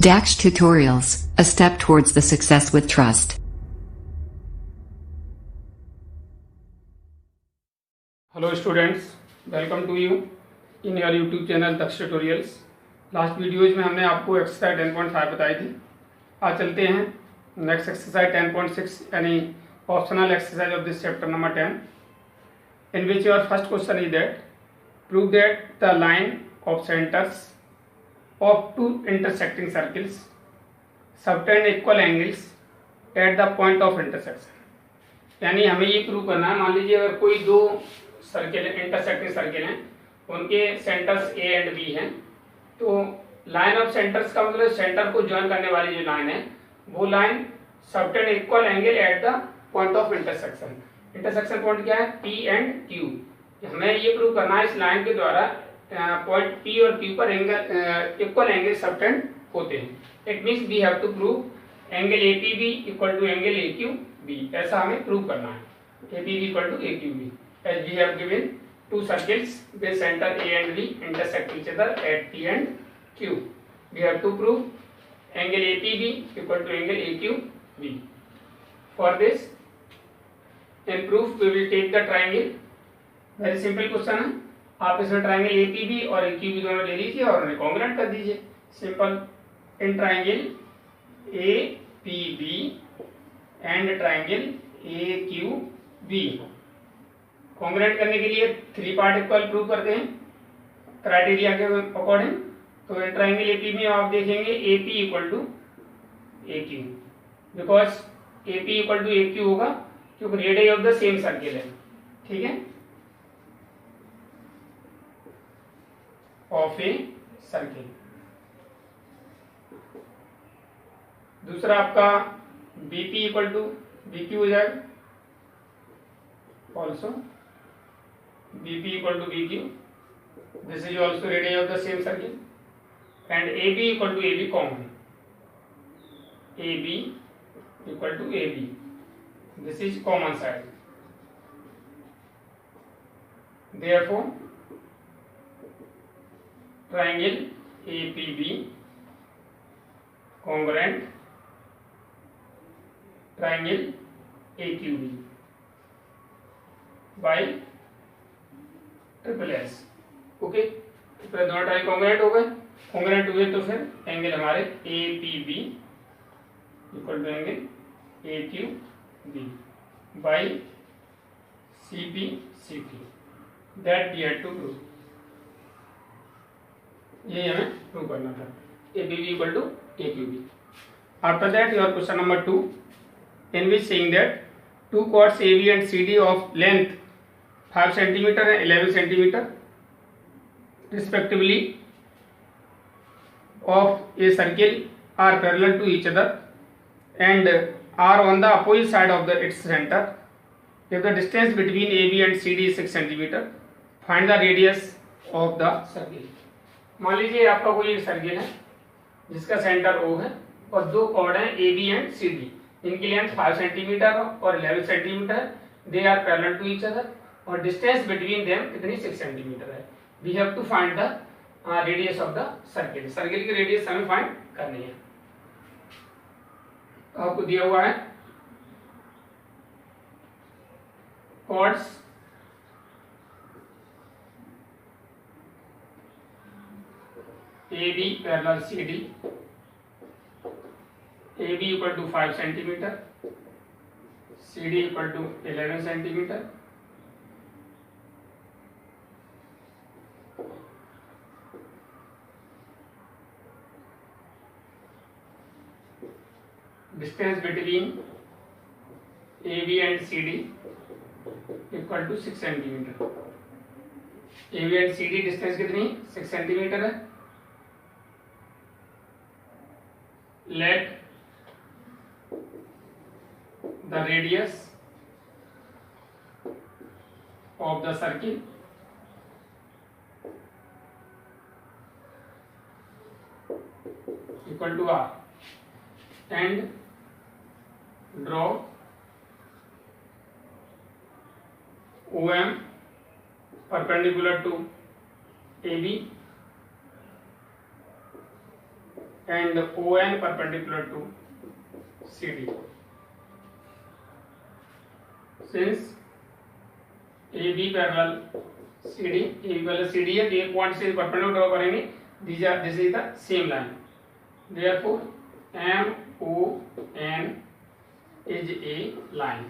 Dax Tutorials, a step towards the success with trust. Hello students, welcome to you in your YouTube channel Dax Tutorials. Last videos में हमने आपको exercise 10.5 बताई थी. आज चलते हैं नेक्स्ट एक्सरसाइज 10.6 यानी optional exercise of this chapter number 10, in which your first question is that prove that the line of centers of two intersecting circles subtend equal angles at the point of intersection. यानी हमें ये prove करना है, मान लीजिए अगर कोई दो सर्किल इंटरसेक्टिंग सर्किल हैं, उनके सेंटर्स ए एंड बी हैं, तो लाइन ऑफ सेंटर्स का मतलब सेंटर को ज्वाइन करने वाली जो लाइन है वो line subtend equal angle at the point of intersection. Intersection point क्या है? P and Q. हमें ये प्रूव करना है इस लाइन के द्वारा पॉइंट पी और क्यू पर एंगल इक्वल एंगल सबटेंड होते हैं. It means we have to prove angle A P B equal to angle A Q B. ऐसा हमें प्रूव करना है. A P B equal to A Q B as we have given two circles with center A and B intersect each other at P and Q. We have to prove angle APB equal to angle AQB. For this, in proof we will take the triangle. Very simple question है. आप इसमें triangle APB और AQB दोनों ले लीजिए और उन्हें congruent कर दीजिए. Simple. In triangle APB and triangle AQB congruent करने के लिए 3 पार्ट इक्वल प्रूव करते हैं क्राइटेरिया के अकॉर्डिंग. तो ट्राइंगल एपी में आप देखेंगे AP equal to A Q, because AP equal to A Q होगा क्योंकि radius of the same circle है. ठीक है, ऑफ ए सर्किल. दूसरा आपका बीपी इक्वल टू बीक्यू हो जाएगा. Also BP equal to BQ. This is also radius of the same circle. And AB equal to AB common. AB equal to AB. This is common side. Therefore, triangle APB congruent triangle AQB by triple S. Okay, फिर दोनों try congruent हो गए. Congruent हुए तो फिर angle हमारे A P B equal to angle A Q B by C P C Q. That we had to prove. ये हमें प्रूव करना था. A P B equal to A Q B. After that your question number 2, in which saying that two chords A B and C D of length 5 centimetre and 11 centimetre respectively of a circle are parallel to each other and are on the opposite side of its center. If the distance between AB and CD is 6 centimeter, find the radius of the circle. मान लीजिए आपका कोई circle है जिसका centre O है और दो cord हैं AB and CD. इनकी लेंथ 5 सेंटीमीटर और 11 centimetre. They are parallel to each other और डिस्टेंस बिटवीन देम कितनी 6 सेंटीमीटर है. We have to find the radius of the circle. Circle की रेडियस हमें फाइंड करनी है. आपको दिया हुआ है chords AB parallel CD. AB equal to 5 centimetre, CD equal to 11 centimetre. Distance between AB and CD equal to 6 centimetre. AB and CD distance कितनी? 6 centimetre है. Let the radius of the circle equal to R and draw OM perpendicular to AB and ON perpendicular to CD. Since AB parallel CD, AB parallel CD है, एक point से perpendicular draw करेंगे. This is the same line. Therefore, MON is a line.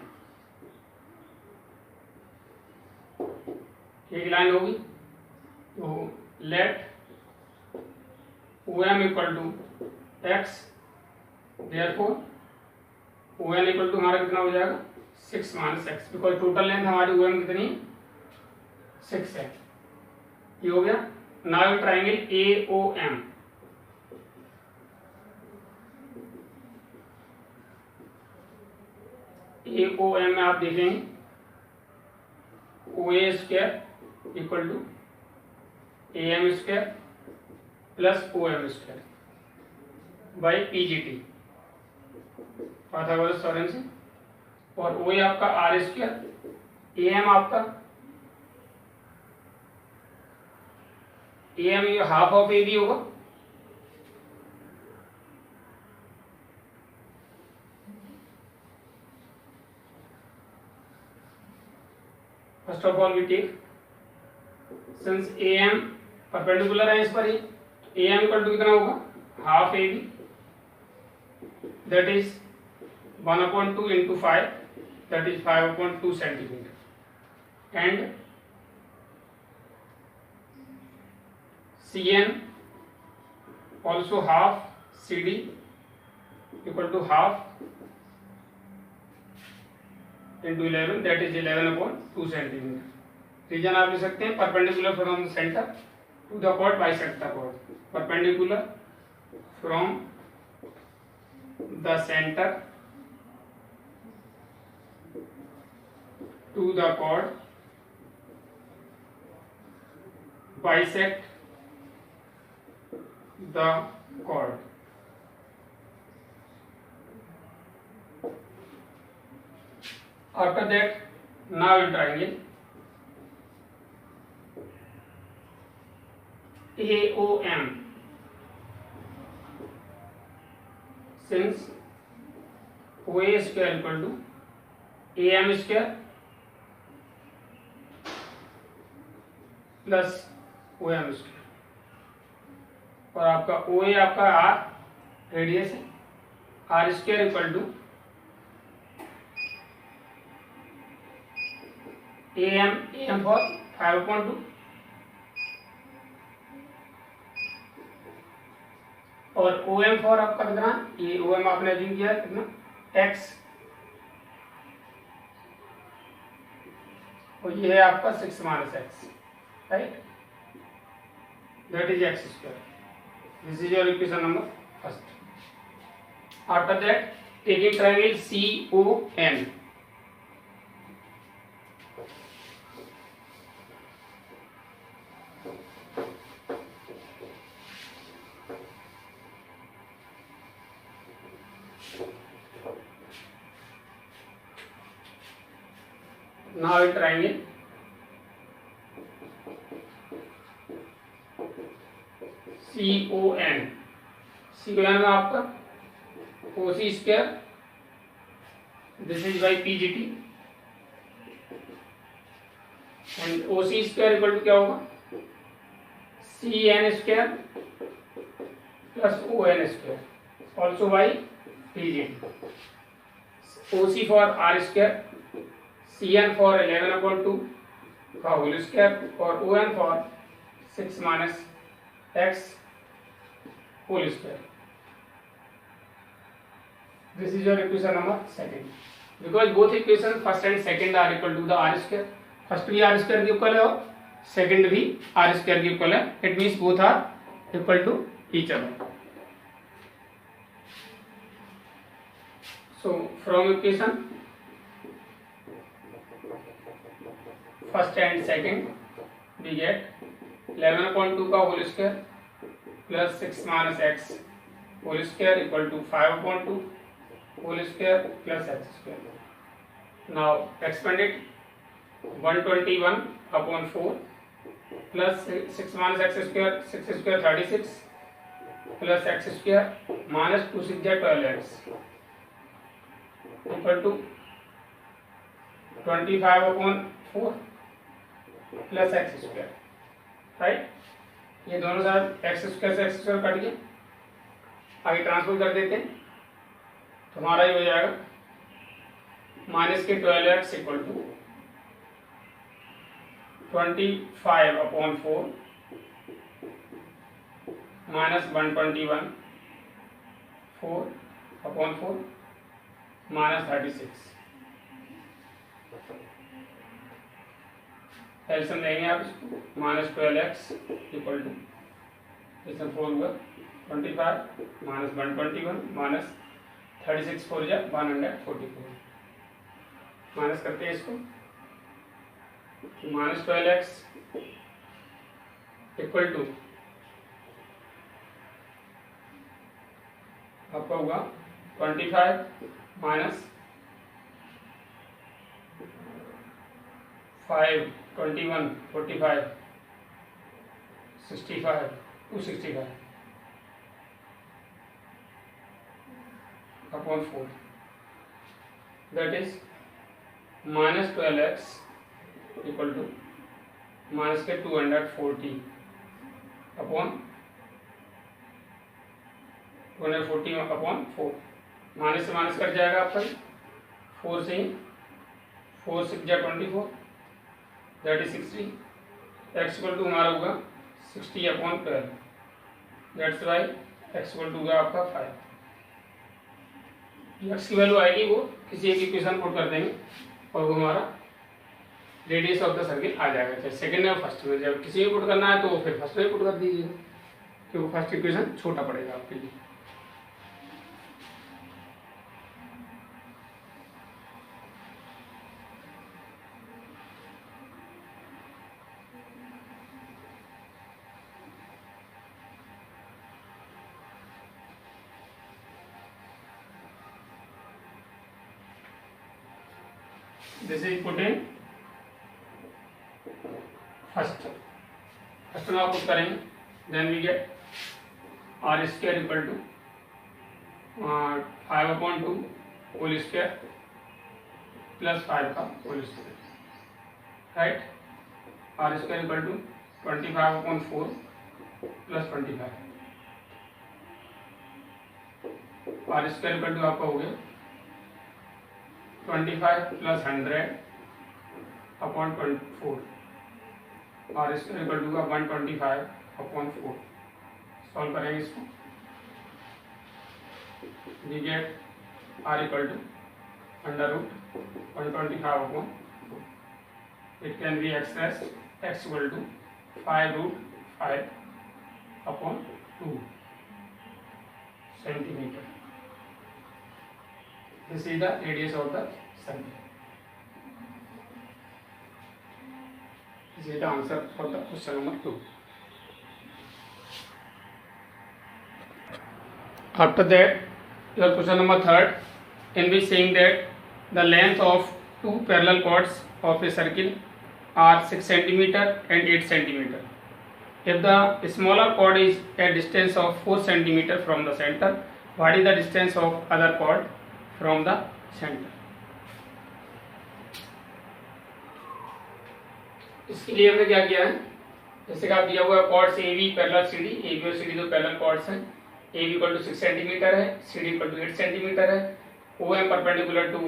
एक line होगी. तो let OM equal to x. Therefore, ON equal to हमारा कितना हो जाएगा 6 minus x, because total length हमारी OM कितनी 6 है. ये हो गया. Now triangle AOM. AOM में आप देखेंगे OA square equal to AM square plus OM square by PGT, Pythagoras theorem से. और OA आपका R स्क्वायर, AM आपका AM ये हाफ ऑफ AB होगा. First of all we take since AM perpendicular है इस पर ही, AM इक्वल टू कितना होगा half AB, that is 1/2 into 5, that is 5/2 centimeter, and CN also half CD equal to half into 11, that is 11/2 centimeter. Reason आप ले सकते हैं perpendicular from the centre to the chord bisect the chord. Perpendicular from the centre to the chord bisect the chord. After that, now in triangle AOM, since OA square equal to AM square plus OM square, और आपका OA आपका R radius है, R square equal to AM for 5/2 और OM for आपका कितना, ये OM आपने assume किया है कितना x, और ये है आपका 6 minus x, right? That is x square. This is your equation number first. After that, taking triangle CON. Now in triangle CON. CON में आपका OC square, this is by PGT, and OC square equal to क्या होगा CN square plus ON square also by PGT. OC for R square, CN for 11/2 का whole square और ON for 6 minus x whole square. This is your equation number second. Because both equation first and second are equal to the R square. First भी R square के equal है और second भी R square के equal है. It means both are equal to each other. So from equation first and second we get 11/2 का whole square plus 6 minus x whole square equal to 5/2 whole square plus x square. Now expand it 121/4 plus 6 minus x square, 6 square 36 plus x square minus 2 6 12x equal to 25/4 plus x square, right. ये दोनों साथ x square से x square cut गए, आगे transfer कर देते हैं तो हमारा ये हो जाएगा माइनस के 12x equal to 25/4 minus 121 4/4 minus 36। LCM लेंगे आप इसको, माइनस 12x इक्वल टू इसमें 4 हुआ 25 माइनस 121 माइनस 36 4 जा 144, माइनस करते हैं इसको, माइनस 12x इक्वल टू आपका होगा 25 minus 5 21 45 65 265 upon 4, that is minus 12x equal to minus के 240 upon 4, माइनस से माइनस कट जाएगा आपका 4 से 4 6 जा 24, that is 60, x equal to हमारा होगा 60/12, that's why x equal to होगा आपका 5। एक्स की वैल्यू आएगी वो किसी एक इक्वेशन पुट कर देंगे और वो हमारा रेडियस ऑफ द सर्किल आ जाएगा, चाहे सेकंड या फर्स्ट में। जब किसी में पुट करना है तो फिर फर्स्ट में पुट कर दीजिए क्योंकि फर्स्ट इक्वेशन छोटा पड़ेगा आपके लिए। This is put in first में आप पुट करेंगे, then we get r square equal to 5/2 whole square plus 5 का whole square, right। r square equal to 25/4 plus 25, r square equal to आपका हो गया 25 plus 100/4, r square equal to 125/4। Solve करेंगे इसको, we get r equal to √125/4। It can be express x equal to 5√5/2 centimetre. This is the radius of the circle. This is the answer for the question number 2. After that, your question number 3, in which saying that the length of two parallel chords of a circle are 6 cm and 8 cm. If the smaller chord is a distance of 4 cm from the center, what is the distance of other chord from the center? इसके लिए हमने क्या किया है, जैसे कि आप दिया हुआ है chords A B parallel C D, A B और सी डी दो पैरेलल कॉर्ड्स हैं, A B equal to 6 centimetre है, C D equal to 8 centimetre है, O M perpendicular to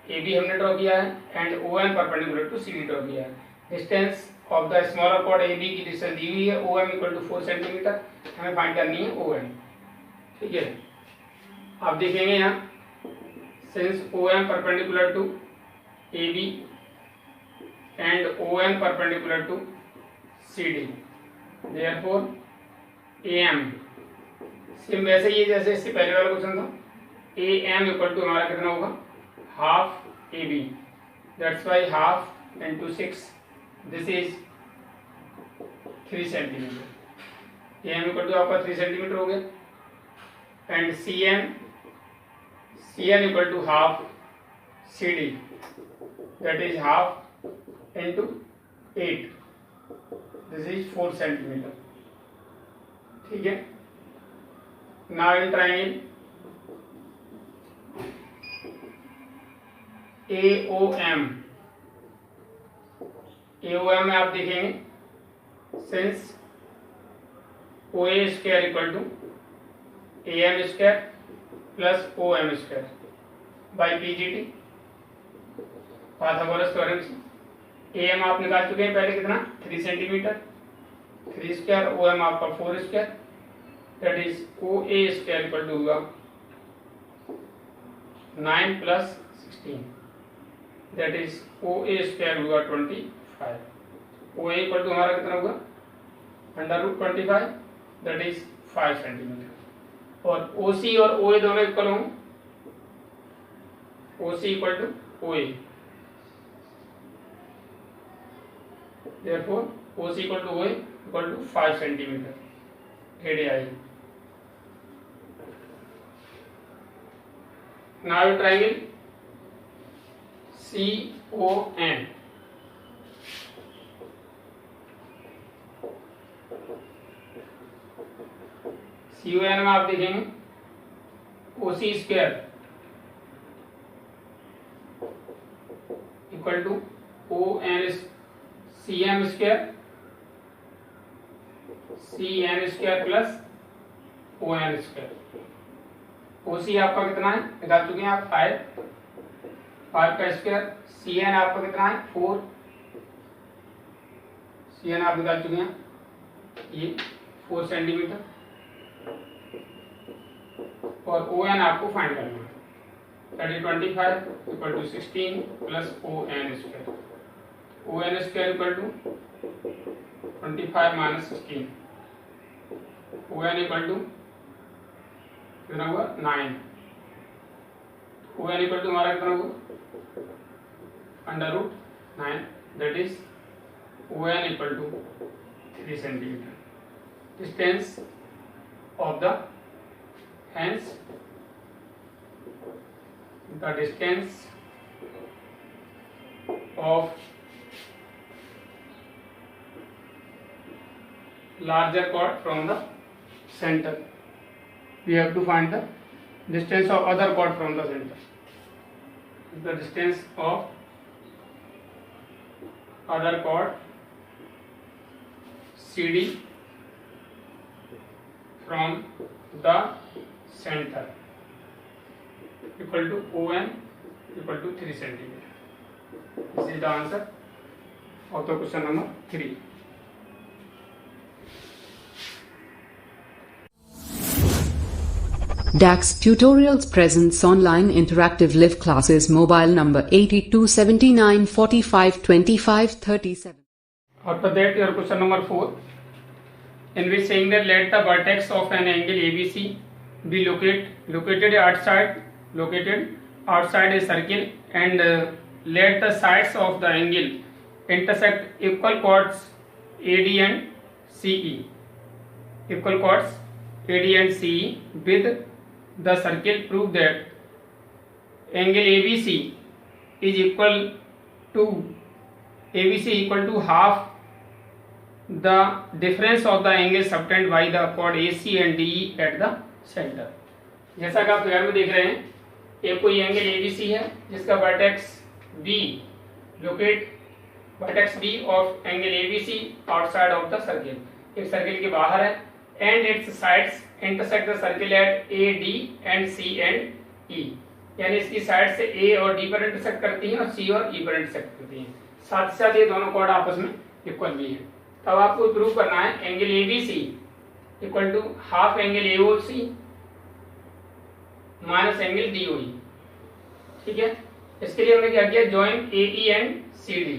A B हमने ड्रॉ किया है and O M perpendicular to C D draw किया है। Distance of the smaller chord A B की distance दी हुई है, O M equal to 4 centimetre, हमें फाइंड करनी है ओ एम, ठीक है। आप देखेंगे यहाँ since OM perpendicular to AB and OM perpendicular to CD, therefore AM same वैसे ही जैसे इससे पहले वाला क्वेश्चन था, AM इक्वल टू हमारा कितना होगा half AB, that's why half into 6, this is 3 centimetre. AM equal to आपका 3 सेंटीमीटर हो गया and CN equal to half CD, that is half into 8, this is 4 centimetre, ठीक है। नाउ इन ट्राइंगल AOM में आप देखेंगे since OA square equal to AM square plus OM square by PGT Pythagoras theorem से। AM आप निकाल चुके हैं पहले कितना 3 सेंटीमीटर, 3 स्क्वायर, OM आपका 4 square, that is OA square equal to होगा 9 plus 16, that is OA square होगा 25। OA इक्वल टू हमारा कितना होगा √25, दैट इज 5 सेंटीमीटर। और OC और OA दोनों इक्वल होंगे, OC equal to OA, therefore OC equal to OA equal to 5 centimetre radii. Now triangle CON में आप देखेंगे OC square equal to CM square plus ON square. OC आपका कितना है निकाल चुके हैं आप 5 का स्क्वायर, CN आपका कितना है 4, CN आप निकाल चुके हैं ये 4 सेंटीमीटर, और ON आपको फाइंड करना है, that is 25 equal to 16 plus ON square. ON square equal to 25 minus 16, ON equal to कितना हुआ 9, ON इक्वल टू हमारा कितना हुआ √9, that is ON equal to 3 centimetre. Distance of the hence the distance of larger chord from the center, we have to find the distance of other chord from the center. The distance of other chord CD from the center equal to ON equal to 3 centimeter. This is the answer of the question number 3. DAX Tutorials presents online interactive live classes. Mobile number 8279 45 25 37. After that, your question number 4, in which saying that let the vertex of an angle ABC be located outside a circle, and let the sides of the angle intersect equal chords AD and CE. Equal chords AD and CE with the circle. Prove that angle ABC is equal to half the difference of the angle subtended by the chord AC and DE at the center. जैसा कि आप figure में देख रहे हैं, एक कोई angle ABC है जिसका vertex B of angle ABC outside of the circle, एक सर्किल के बाहर है, and it's sides intersect the circle eight AD and C and E, यानी इसकी साइड से A और D पर इंटरसेक्ट करती हैं और C और E पर इंटरसेक्ट करती हैं, साथ ही साथ ये दोनों कॉर्ड आपस में इक्वल भी हैं। तब आपको प्रूव करना है angle ABC equal to half angle AOC minus angle DOE। ठीक है, इसके लिए हमने क्या किया, join AE and CD,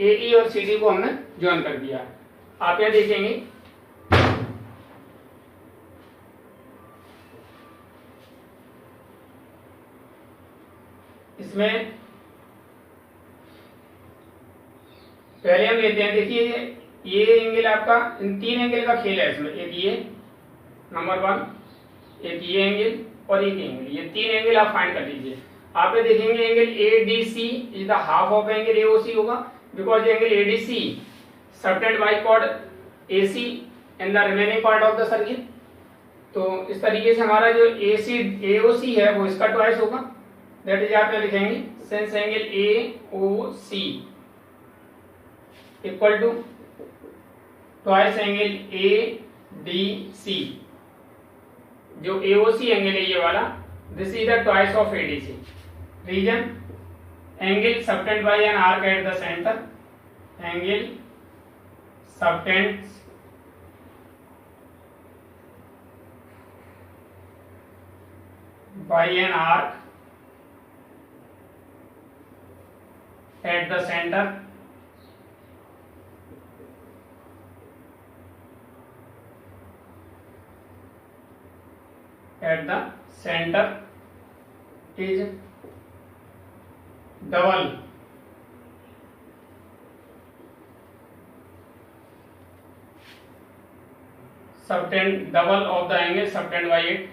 AE और CD को हमने ज्वाइन कर दिया। आप यहाँ देखेंगे इसमें पहले हम लेते हैं, देखिए ये एंगल आपका, इन 3 एंगल का खेल है इसमें, एक ये नंबर 1, एक ये एंगल और एक एंगल, ये 3 एंगल आप फाइंड कर लीजिए। आप ये देखेंगे angle ADC is the half of angle AOC होगा, because angle ADC subtend by chord AC in the remaining part of the circle, तो इस तरीके से हमारा जो AOC है वो इसका ट्वाइस होगा। दैट इज आप लिखेंगे since angle AOC equal to twice angle ADC। जो AOC एंगल है ये वाला, this is the twice of ADC। Reason angle subtend by an arc at the centre, angle subtend by an arc at the center is double subtend double of the angle subtend by it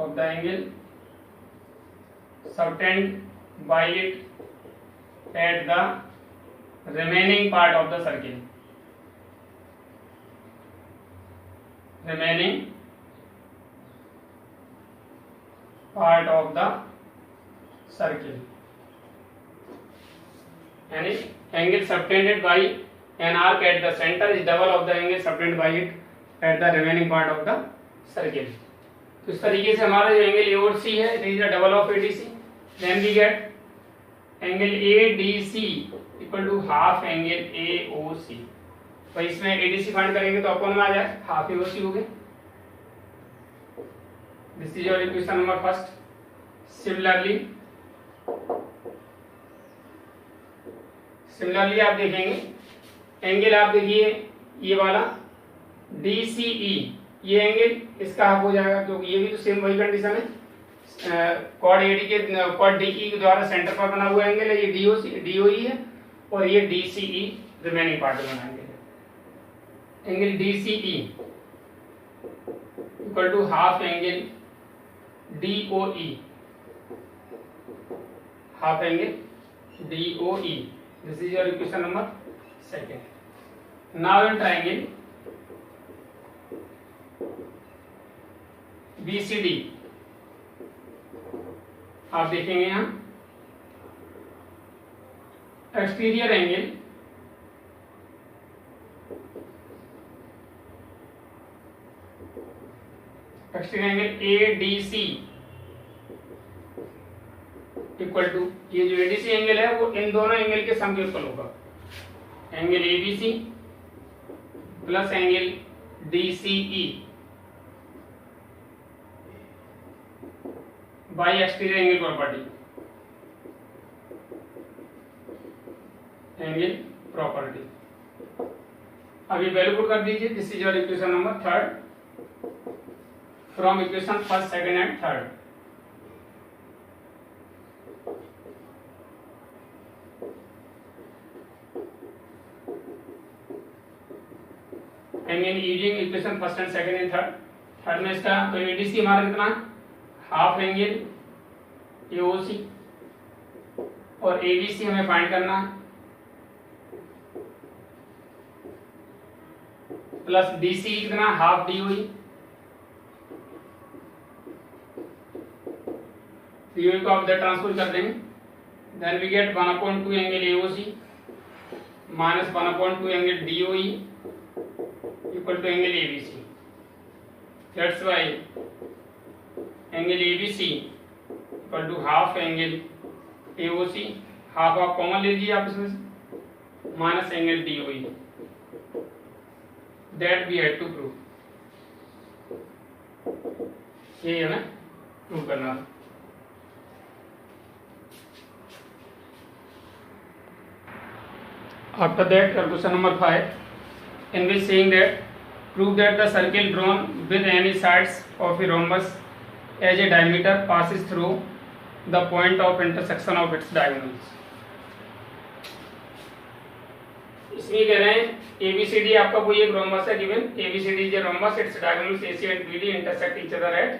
of the angle subtend by it at the remaining part of the circle, remaining part of the circle, यानी angle subtended by an arc at the center is double of the angle subtended by it at the remaining part of the circle। तो इस तरीके से हमारा जो angle AOC है it is the double of ADC। Then we get angle ADC equal to half angle AOC। तो इसमें ADC find करेंगे तो अपन में आ जाए हाफ AOC हो गए। This is your equation number first. Similarly आप देखेंगे एंगल, आप देखिए ये वाला DCE, ये एंगल इसका हाफ हो जाएगा क्योंकि ये भी तो सेम वही कंडीशन है। कॉर्ड DE के द्वारा सेंटर पर बना हुआ एंगल है, ये DOE है और ये DCE रिमेनिंग पार्ट में बना एंगल है। Angle DCE equal to half angle DOE, half angle DOE। This is your equation number second. Now in triangle BCD आप देखेंगे यहां exterior angle ADC equal to, ये जो ADC एंगल है वो इन दोनों एंगल के सम के इक्वल होगा। Angle ABC plus angle DCE by exterior angle property, angle property. अभी वैल्यू पुट कर दीजिए। This is your equation number third from equation first, second and third. Angle using equation first and second and third. Third में इसका तो ADC हमारा कितना है, half angle AOC और ABC हमें फाइंड करना है, प्लस DCE कितना, हाफ DOE। DOE को आप इधर ट्रांसफर कर देंगे। Then we get 1/2 angle AOC minus 1/2 angle DOE equal to angle ABC। That's why angle ABC equal to half angle AOC, half आप कॉमन ले लीजिए आप इसमें से, minus angle DOE। That we had to prove, ये हमें prove करना था। After that, question number 5, in which saying that prove that the circle drawn with any sides of a rhombus as a diameter passes through the point of intersection of its diagonals। इसमें कह रहे हैं ABCD आपका कोई एक rhombus है given, ABCD is a rhombus, its diagonals AC and BD intersect each other at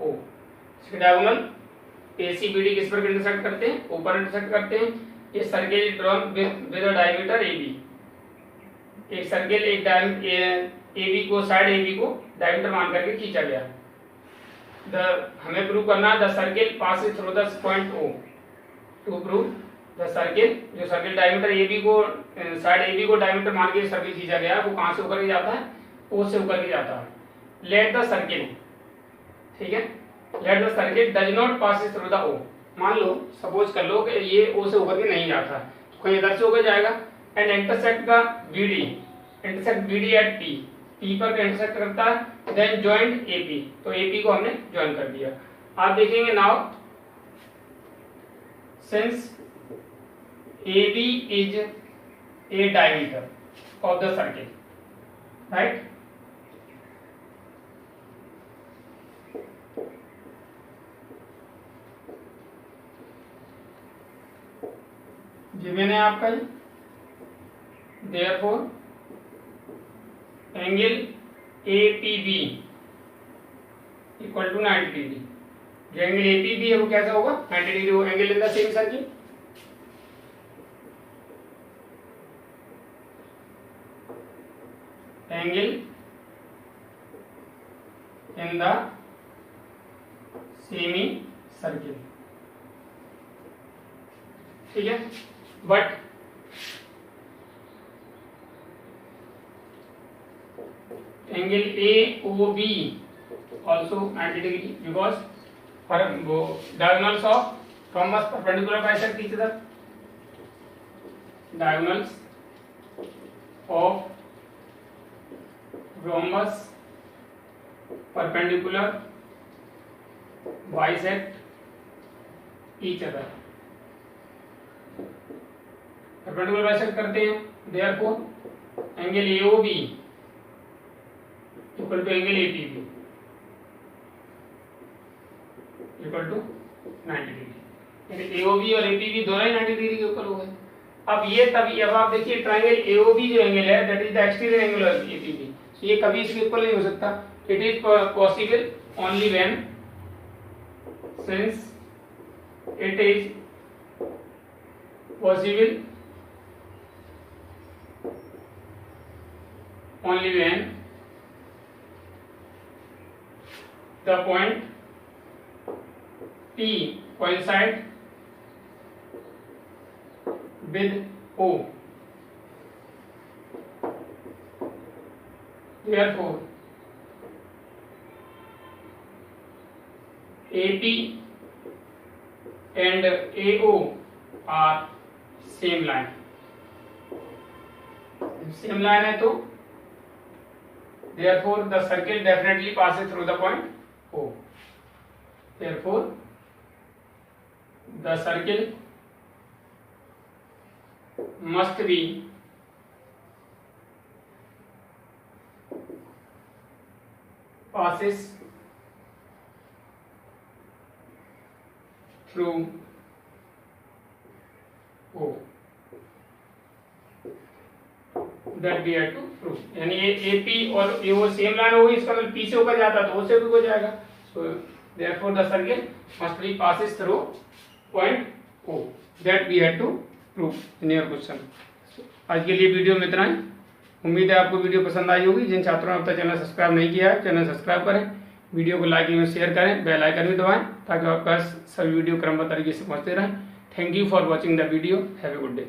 O। इसके diagonal AC BD किस पर इंटरसेक्ट करते हैं, ऊपर इंटरसेक्ट करते हैं। ये circle drawn with a diameter AB, एक सर्किल एक ए बी को साइड ए बी को डायमीटर मान करके खींचा गया। हमें प्रूव करना है the circle passes through the point O. To prove the circle, जो सर्किल डायमीटर ए बी को साइड ए बी को डायमीटर मान के सर्किल खींचा गया है वो कहाँ से होकर के जाता है, ओ से होकर के जाता है। लेट द सर्किल, ठीक है, let the circle does not passes through the O. मान लो, सपोज कर लो कि ये ओ से होकर के नहीं जाता, कहीं इधर से होकर जाएगा। And intersect the BD, intersect BD at P, P पर इंटरसेक्ट करता है। देन जॉइंट एपी, तो एपी को हमने ज्वाइन कर दिया। आप देखेंगे now since AB is a diameter of the circle, right? given है आपका, therefore angle APB equal to 90 degree. जो एंगल APB है वो कैसा होगा, 90 डिग्री होगा। Angle in the same circle, angle in the semi circle, ठीक है। But angle AOB also 90 degree because diagonals of rhombus perpendicular bisect each other. Diagonals of rhombus perpendicular bisect each other. perpendicular bisect करते हैं, therefore angle AOB equal to angle APB equal to 90 degree. यानी AOB और APB दोनों ही 90 degree के ऊपर हो गए। अब ये तभी, अब आप देखिए ट्रायंगल AOB जो एंगल है that is the exterior angle of APB, तो ये कभी इसके इक्वल नहीं हो सकता। It is possible only when, since it is possible only when the point P coincide with O. Therefore, AP and AO are same line. Same line है तो therefore the circle definitely passes through the point O. Therefore the circle must be passes through O. That we have to prove. यानी ये AP और AO same line होगी, इसका मतलब P से होकर जाता है तो O से भी हो जाएगा। So therefore the circle must be passes through point O. That we have to prove in your question. आज के लिए वीडियो में इतना ही। उम्मीद है आपको वीडियो पसंद आई होगी। जिन छात्रों ने अब तक चैनल सब्सक्राइब नहीं किया है, चैनल सब्सक्राइब करें, वीडियो को लाइक एवं शेयर करें, बेल आइकन भी दबाएं ताकि आपका सभी वीडियो क्रमबद्ध तरीके से पहुंचते रहें। Thank you for watching the video. Have a good day.